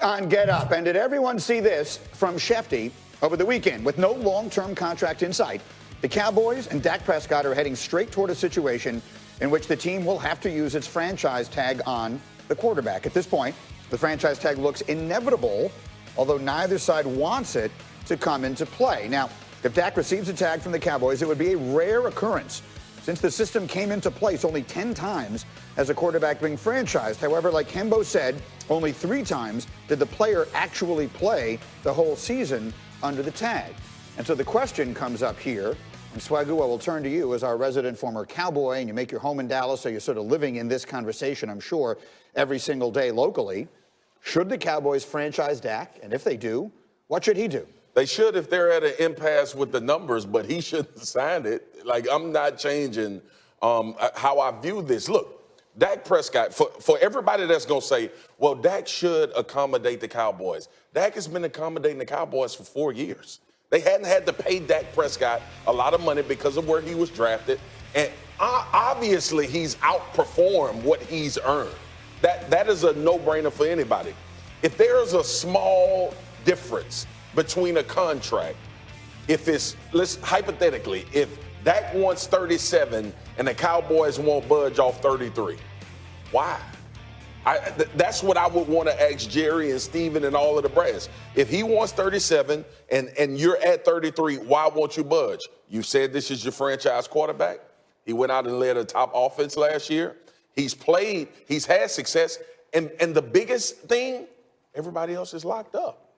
On Get Up. And did everyone see this from Shefty over the weekend? With no long-term contract in sight, the Cowboys and Dak Prescott are heading straight toward a situation in which the team will have to use its franchise tag on the quarterback. At this point, the franchise tag looks inevitable, although neither side wants it to come into play. Now, if Dak receives a tag from the Cowboys, it would be a rare occurrence since the system came into place only 10 times as a quarterback being franchised. However, like Hembo said, only 3 times did the player actually play the whole season under the tag. And so the question comes up here, and Swagoo, I will turn to you as our resident former Cowboy, and you make your home in Dallas, so you're sort of living in this conversation, I'm sure, every single day locally. Should the Cowboys franchise Dak? And if they do, what should he do? They should if they're at an impasse with the numbers, but he shouldn't have signed it. Like, I'm not changing how I view this. Look, Dak Prescott, for everybody that's going to say, well, Dak should accommodate the Cowboys. Dak has been accommodating the Cowboys for 4 years. They hadn't had to pay Dak Prescott a lot of money because of where he was drafted. And obviously, he's outperformed what he's earned. That is a no-brainer for anybody. If there's a small difference between a contract, hypothetically, if Dak wants 37 and the Cowboys won't budge off 33, why? That's what I would want to ask Jerry and Steven and all of the brass. If he wants 37 and you're at 33, why won't you budge? You said this is your franchise quarterback. He went out and led a top offense last year. He's played, he's had success. And the biggest thing, everybody else is locked up.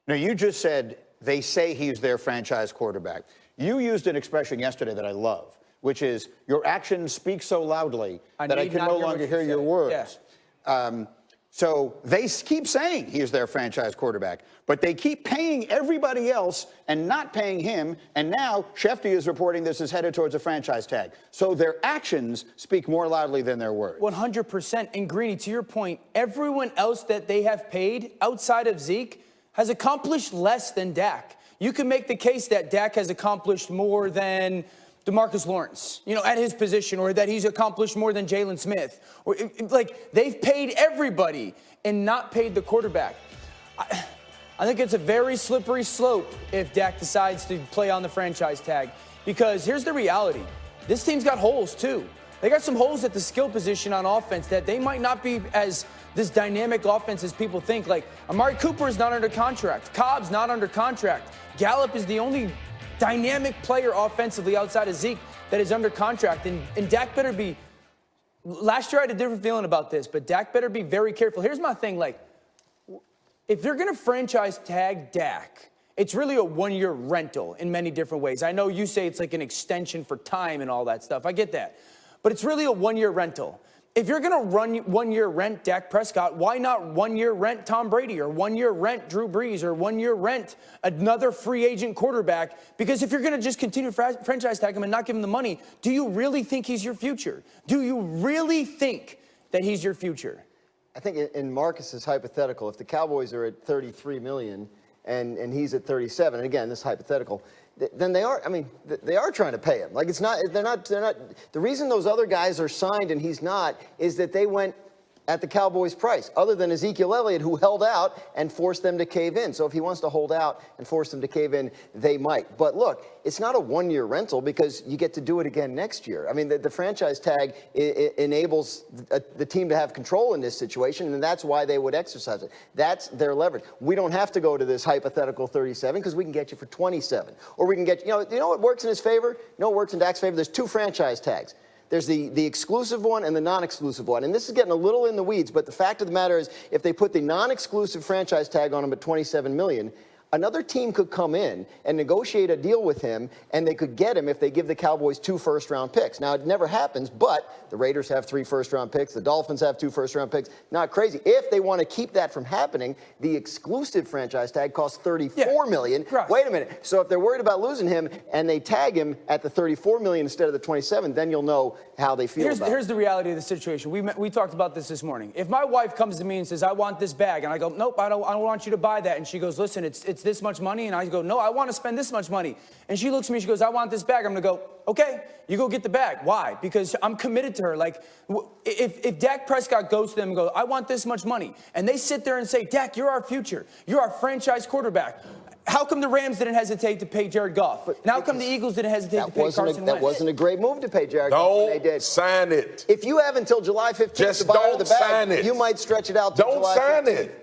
Now, you just said they say he's their franchise quarterback. You used an expression yesterday that I love, which is your actions speak so loudly that I can no longer hear your words. Yeah. So they keep saying he is their franchise quarterback, but they keep paying everybody else and not paying him. And now Shefty is reporting this is headed towards a franchise tag. So their actions speak more loudly than their words. 100%. And Greeny, to your point, everyone else that they have paid outside of Zeke has accomplished less than Dak. You can make the case that Dak has accomplished more than DeMarcus Lawrence, at his position, or that he's accomplished more than Jalen Smith. Or they've paid everybody and not paid the quarterback. I think it's a very slippery slope if Dak decides to play on the franchise tag, because here's the reality. This team's got holes too. They got some holes at the skill position on offense that they might not be as this dynamic offense as people think. Like, Amari Cooper is not under contract. Cobb's not under contract. Gallup is the only dynamic player offensively outside of Zeke that is under contract. And Dak better be, last year I had a different feeling about this, but Dak better be very careful. Here's my thing, if they're going to franchise tag Dak, it's really a one-year rental in many different ways. I know you say it's like an extension for time and all that stuff. I get that. But it's really a one-year rental. If you're going to run one-year rent Dak Prescott, why not one-year rent Tom Brady, or one-year rent Drew Brees, or one-year rent another free agent quarterback? Because if you're going to just continue to franchise tag him and not give him the money, do you really think he's your future? Do you really think that he's your future? I think in Marcus's hypothetical, if the Cowboys are at $33 million and he's at 37, and again, this is hypothetical, then they are trying to pay him. Like, they're not, the reason those other guys are signed and he's not is that they went at the Cowboys' price, other than Ezekiel Elliott, who held out and forced them to cave in. So if he wants to hold out and force them to cave in, they might. But look, it's not a one-year rental because you get to do it again next year. I mean, the franchise tag enables the team to have control in this situation, and that's why they would exercise it. That's their leverage. We don't have to go to this hypothetical 37 because we can get you for 27. Or we can get, you know what works in his favor? You know what works in Dak's favor? There's 2 franchise tags. There's the exclusive one and the non-exclusive one. And this is getting a little in the weeds, but the fact of the matter is, if they put the non-exclusive franchise tag on him at $27 million, another team could come in and negotiate a deal with him, and they could get him if they give the Cowboys 2 first-round picks. Now, it never happens, but the Raiders have 3 first-round picks. The Dolphins have 2 first-round picks. Not crazy. If they want to keep that from happening, the exclusive franchise tag costs $34 million. Right. Wait a minute. So if they're worried about losing him and they tag him at the $34 million instead of the 27, then you'll know how they feel about it. Here's the reality of the situation. We talked about this morning. If my wife comes to me and says, I want this bag, and I go, nope, I don't want you to buy that. And she goes, listen, it's it's this much money. And I go, no, I want to spend this much money. And she looks at me, she goes, I want this bag. I'm going to go, okay, you go get the bag. Why? Because I'm committed to her. Like, if Dak Prescott goes to them and goes, I want this much money, and they sit there and say, Dak, you're our future. You're our franchise quarterback. How come the Rams didn't hesitate to pay Jared Goff? And how come the Eagles didn't hesitate to pay Carson Wentz? That wasn't a great move to pay Jared Goff when they did. Don't sign it. If you have until July 15th Just to buy don't the bag, sign it. you might stretch it out to Don't July sign 15th. it.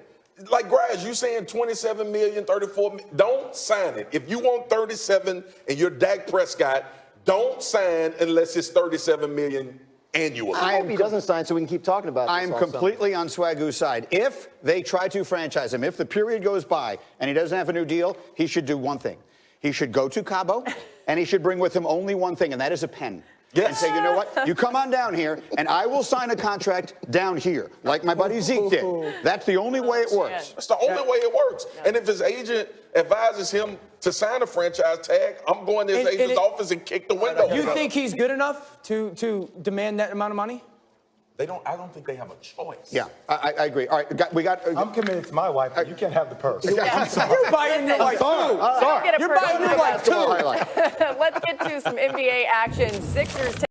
Like, Graz, you saying 27 million, 34 million. Don't sign it. If you want 37 and you're Dak Prescott, don't sign unless it's 37 million annually. I hope he doesn't sign so we can keep talking about this. I'm completely on Swagu's side. If they try to franchise him, if the period goes by and he doesn't have a new deal, he should do one thing. He should go to Cabo, and he should bring with him only one thing, and that is a pen. Yes. And say, you know what? You come on down here, and I will sign a contract down here, like my buddy Zeke did. That's the only way it works. That's the only way it works. And if his agent advises him to sign a franchise tag, I'm going to his agent's office and kick the window. You think he's good enough to demand that amount of money? I don't think they have a choice. Yeah, I agree. All right, we got. I'm committed to my wife, but you can't have the purse. I'm sorry. You're buying your wife too. Don't get a You're personal buying your wife about too. it. Let's get to some NBA action. Sixers